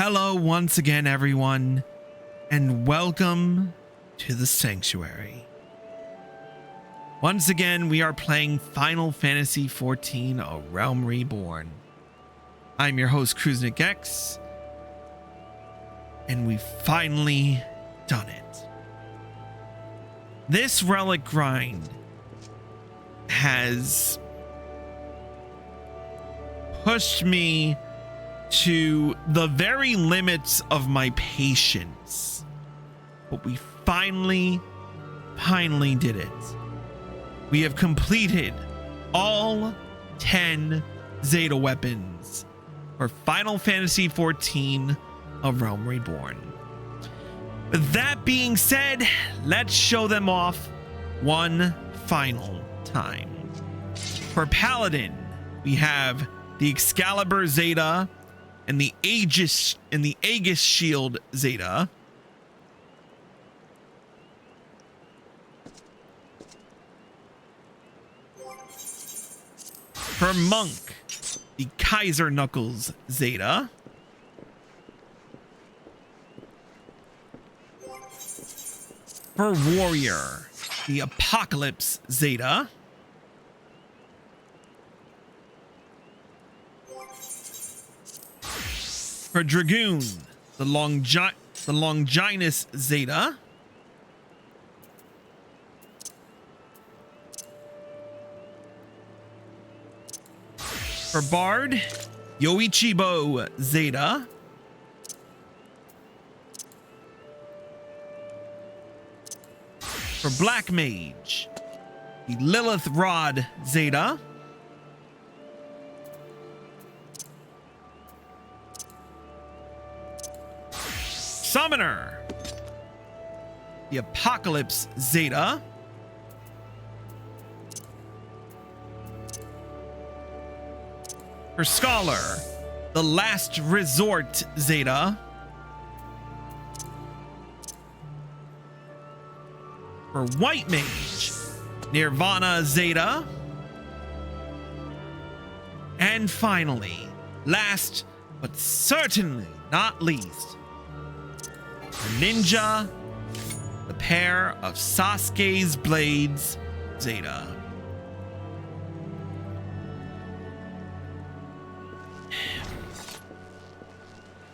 Hello once again, everyone, and welcome to the Sanctuary. Once again, we are playing Final Fantasy XIV, A Realm Reborn. I'm your host, Kruznik X, and we've finally done it. This relic grind has pushed me to the very limits of my patience, but we finally did it. We have completed all 10 Zeta weapons for Final Fantasy XIV, A Realm Reborn. With that being said, let's show them off one final time. For Paladin, we have the Excalibur Zeta and the Aegis Shield Zeta. For Monk, the Kaiser Knuckles Zeta. For Warrior, the Apocalypse Zeta. For Dragoon, the Longinus Zeta. For Bard, Yoichibo Zeta. For Black Mage, the Lilith Rod Zeta. Summoner, the Apocalypse Zeta. For Scholar, the Last Resort Zeta. For White Mage, Nirvana Zeta. And finally, last but certainly not least, for Ninja, the pair of Sasuke's Blades Zeta.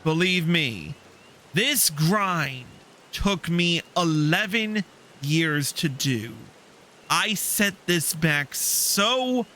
Believe me, this grind took me 11 years to do. I set this back so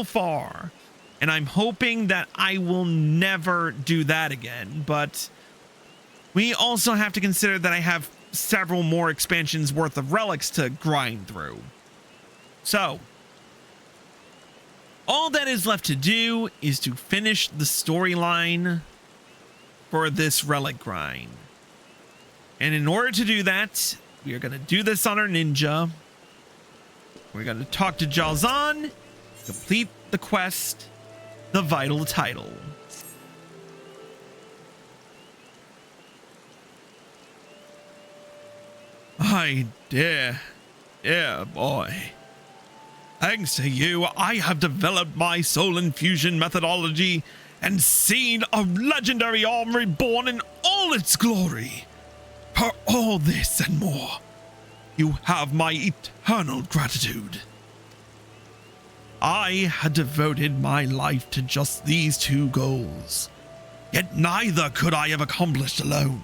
far, and I'm hoping that I will never do that again, but we also have to consider that I have several more expansions worth of relics to grind through. So, all that is left to do is to finish the storyline for this relic grind. And in order to do that, we are going to do this on our ninja. We're going to talk to Jalzahn, complete the quest, the vital title. My dear boy. Thanks to you, I have developed my soul infusion methodology and seen a legendary arm reborn in all its glory. For all this and more, you have my eternal gratitude. I had devoted my life to just these two goals, yet neither could I have accomplished alone.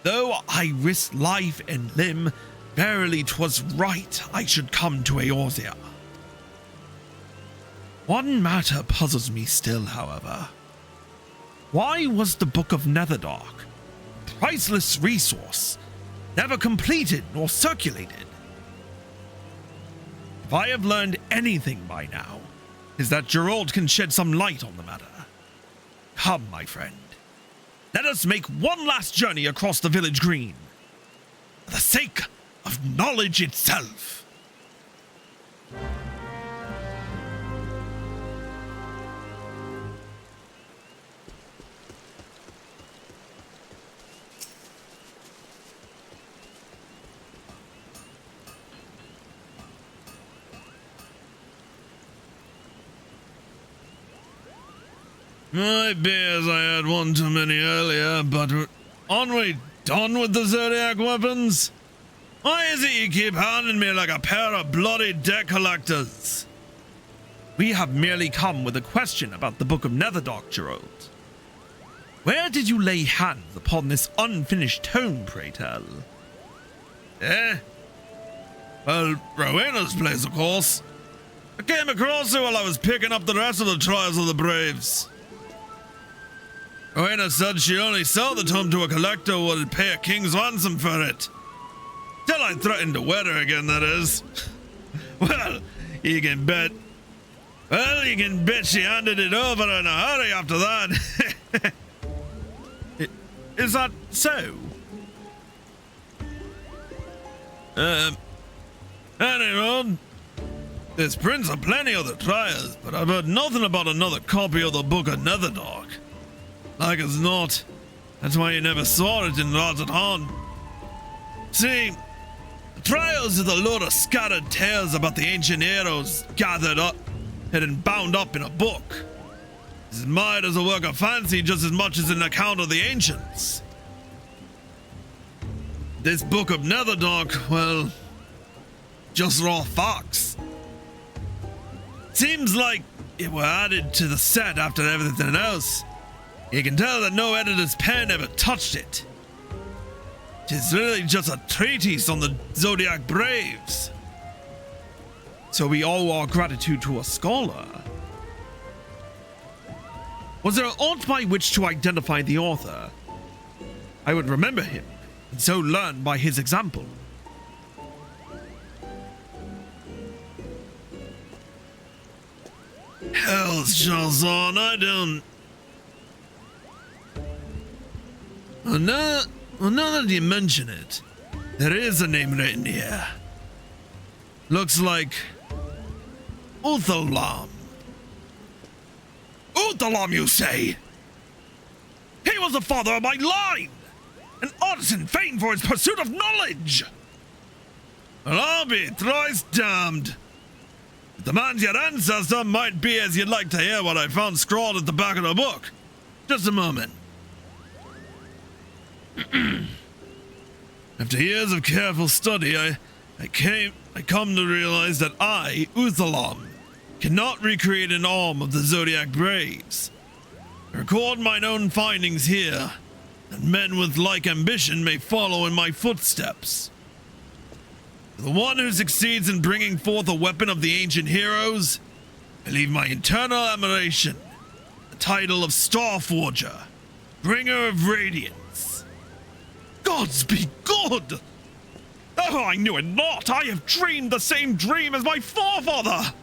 Though I risked life and limb, verily 'twas right I should come to Eorzea. One matter puzzles me still, however. Why was the Book of Netherdark, a priceless resource, never completed nor circulated? If I have learned anything by now, is that Geralt can shed some light on the matter. Come, my friend. Let us make one last journey across the village green, for the sake of knowledge itself. Might be as I had one too many earlier, but aren't we done with the Zodiac weapons? Why is it you keep handing me like a pair of bloody debt collectors? We have merely come with a question about the Book of Netherdark, Gerald. Where did you lay hands upon this unfinished tome, pray tell? Well, Rowena's place, of course. I came across it while I was picking up the rest of the Trials of the Braves. Rowena said she'd only sell the tome to a collector who would pay a king's ransom for it. Till I threatened to wed her again, that is. Well, you can bet she handed it over in a hurry after that. Is that so? Anyway, there's prints of plenty of the trials, but I've heard nothing about another copy of the Book of Netherdark. Like as not, that's why you never saw it in Rotted Horn. See, the trials is a load of scattered tales about the ancient heroes gathered up and bound up in a book. This is made as a work of fancy just as much as an account of the ancients. This Book of Netherdark, well, just raw facts. Seems like it were added to the set after everything else. You can tell that no editor's pen ever touched it. It's really just a treatise on the Zodiac Braves. So we owe our gratitude to a scholar. Was there aught by which to identify the author? I would remember him, and so learn by his example. Hells, Shazan, I don't... Well, now that you mention it, there is a name written here. Looks like... Uthalam. Uthalam, you say? He was the father of my line! An artisan famed for his pursuit of knowledge! Well, I'll be thrice damned. If the man's your ancestor, might be as you'd like to hear what I found scrawled at the back of the book. Just a moment. After years of careful study, I come to realize that I, Uthalam, cannot recreate an arm of the Zodiac Braves. I record mine own findings here, that men with like ambition may follow in my footsteps. To the one who succeeds in bringing forth a weapon of the ancient heroes, I leave my eternal admiration, the title of Starforger, bringer of radiance. Gods be good! Oh, I knew it not! I have dreamed the same dream as my forefather!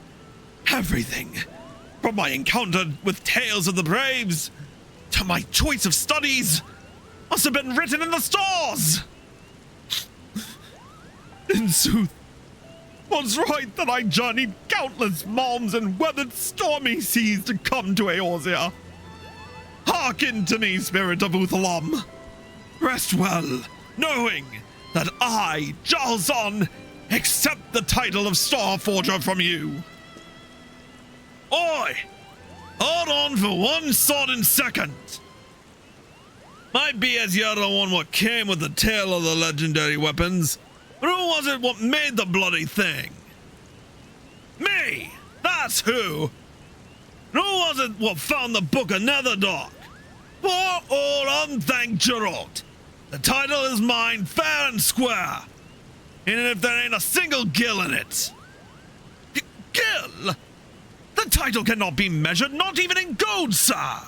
Everything, from my encounter with tales of the Braves, to my choice of studies, must have been written in the stars! In sooth, 'twas right that I journeyed countless malms and weathered stormy seas to come to Eorzea. Hearken to me, spirit of Uthalam. Rest well, knowing that I, Jalzon, accept the title of Starforger from you. Oi! Hold on for 1 sodden second. Might be as you're the one what came with the tale of the legendary weapons, but who was it what made the bloody thing? Me! That's who! And who was it what found the Book of Netherdark? Poor old unthanked Geralt. The title is mine fair and square, even if there ain't a single gill in it. Gill? The title cannot be measured, not even in gold, sir.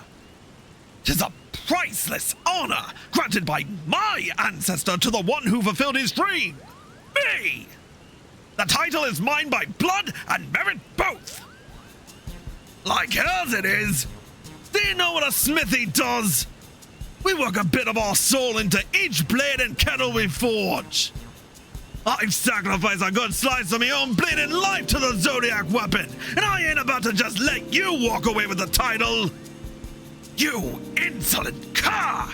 'Tis a priceless honor granted by my ancestor to the one who fulfilled his dream. Me! The title is mine by blood and merit both. Like hers it is. Do you know what a smithy does? We work a bit of our soul into each blade and kettle we forge. I've sacrificed a good slice of my own bleeding life to the Zodiac weapon, and I ain't about to just let you walk away with the title. You insolent cur!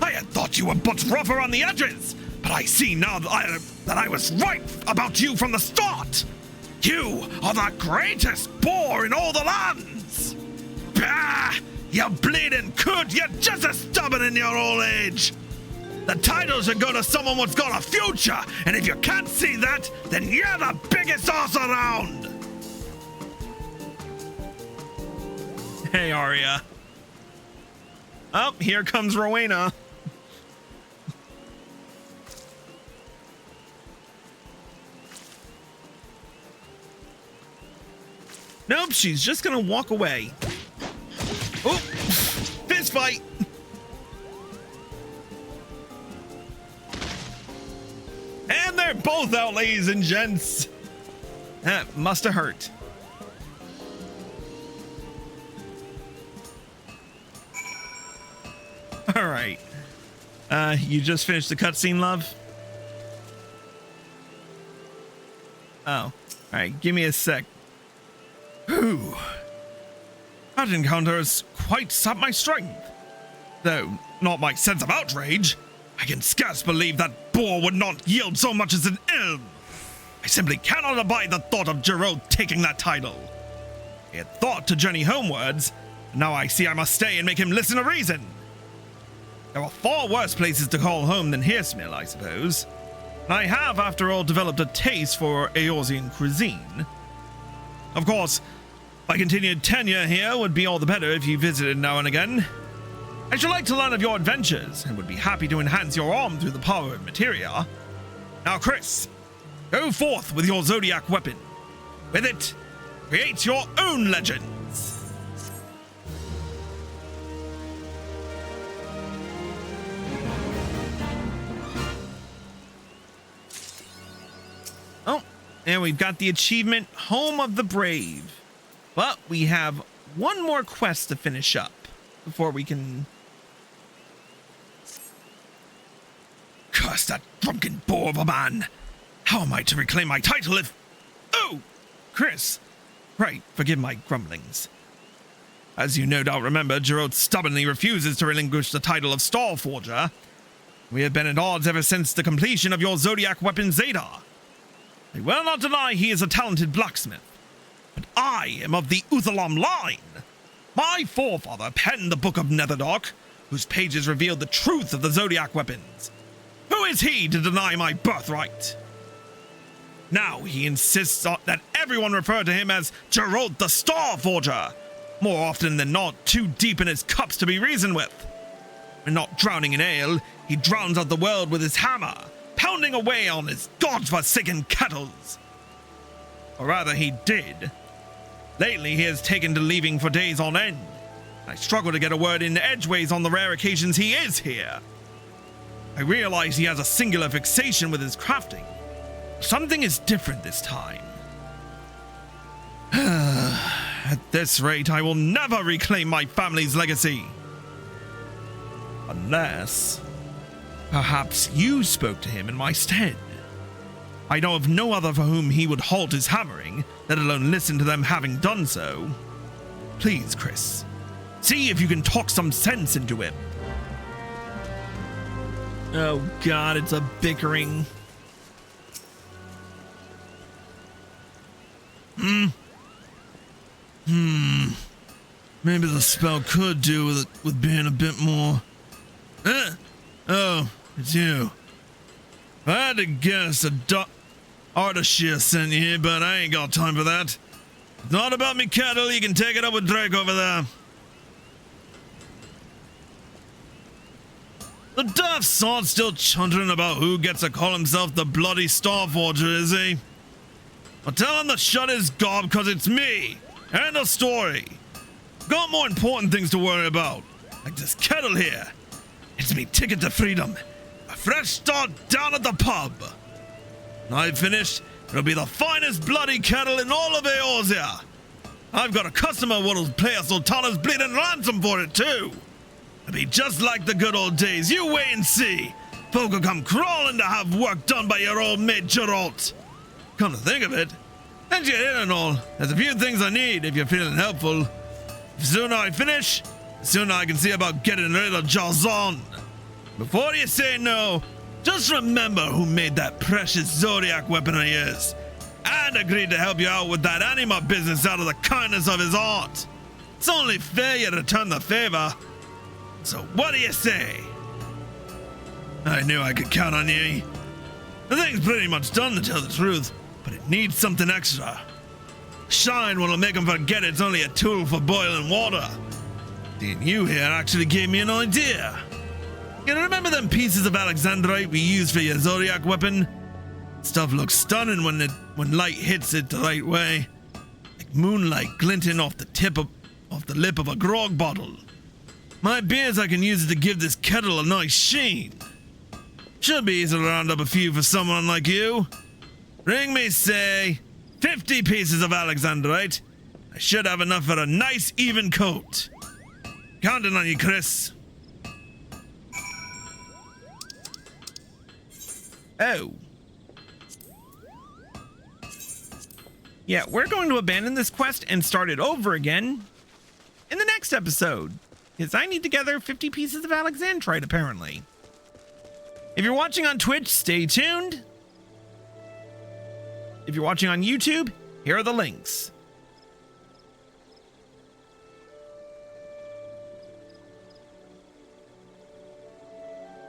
I had thought you were but rough around the edges, but I see now that I was right about you from the start. You are the greatest boar in all the lands. Bah! You bleeding coot, you're just as stubborn in your old age. The title should go to someone what's got a future, and if you can't see that, then you're the biggest ass around. Hey, Arya. Oh, here comes Rowena. Nope, she's just gonna walk away. Oh, fist fight. And they're both out, ladies and gents. That must have hurt. All right. You just finished the cutscene, love? Oh, all right. Give me a sec. Ooh. That encounter has quite sapped my strength. Though not my sense of outrage. I can scarce believe that boar would not yield so much as an elm. I simply cannot abide the thought of Gerald taking that title. I had thought to journey homewards, but now I see I must stay and make him listen to reason. There are far worse places to call home than Hearsmill, I suppose. And I have, after all, developed a taste for Eorzean cuisine. Of course, my continued tenure here would be all the better if you visited now and again. I should like to learn of your adventures, and would be happy to enhance your arm through the power of materia. Now, Chris, go forth with your Zodiac weapon. With it, create your own legends. Oh, and we've got the achievement, Home of the Brave. But we have one more quest to finish up before we can... Curse that drunken boar of a man! How am I to reclaim my title if... Oh! Chris! Right, forgive my grumblings. As you no doubt remember, Gerald stubbornly refuses to relinquish the title of Star Forger. We have been at odds ever since the completion of your Zodiac weapon Zadar. I will not deny he is a talented blacksmith, but I am of the Uthalam line. My forefather penned the Book of Netherdark, whose pages reveal the truth of the Zodiac weapons. Who is he to deny my birthright? Now he insists that everyone refer to him as Gerald the Star Forger, more often than not too deep in his cups to be reasoned with. When not drowning in ale, he drowns out the world with his hammer, pounding away on his godforsaken kettles. Or rather, he did. Lately, he has taken to leaving for days on end. I struggle to get a word in edgeways on the rare occasions he is here. I realize he has a singular fixation with his crafting. Something is different this time. At this rate, I will never reclaim my family's legacy. Unless, perhaps you spoke to him in my stead. I know of no other for whom he would halt his hammering, let alone listen to them having done so. Please, Chris, see if you can talk some sense into him. Oh God, it's a bickering. Maybe the spell could do with being a bit more... Oh, it's you. I had to guess Ardashir sent you here, but I ain't got time for that. It's not about me cattle, you can take it up with Drake over there. The daft sod's still chuntering about who gets to call himself the bloody Star Forger, is he? I'll tell him to shut his gob, cause it's me. End of story. Got more important things to worry about. Like this kettle here. It's me ticket to freedom. A fresh start down at the pub. When I've finished, it'll be the finest bloody kettle in all of Eorzea. I've got a customer what'll pay a Sultana's bleeding ransom for it too. It'll be just like the good old days. You wait and see. Folk will come crawling to have work done by your old mate Geralt. Come to think of it, and you're in and all, there's a few things I need if you're feeling helpful. The sooner I finish, the sooner I can see about getting rid of Jarzon. Before you say no, just remember who made that precious Zodiac weapon of yours, and agreed to help you out with that anima business out of the kindness of his heart. It's only fair you return the favor. So what do you say? I knew I could count on you. The thing's pretty much done, to tell the truth, but it needs something extra. Shine what'll make him forget it's only a tool for boiling water. Seeing you here actually gave me an idea. You remember them pieces of alexandrite we used for your Zodiac weapon? Stuff looks stunning when light hits it the right way. Like moonlight glinting off the lip of a grog bottle. My idea is I can use it to give this kettle a nice sheen. Should be easy to round up a few for someone like you. Ring me, say, 50 pieces of alexandrite. I should have enough for a nice even coat. Counting on you, Chris. Oh. Yeah, we're going to abandon this quest and start it over again in the next episode. Because I need to gather 50 pieces of alexandrite, apparently. If you're watching on Twitch, stay tuned. If you're watching on YouTube, here are the links.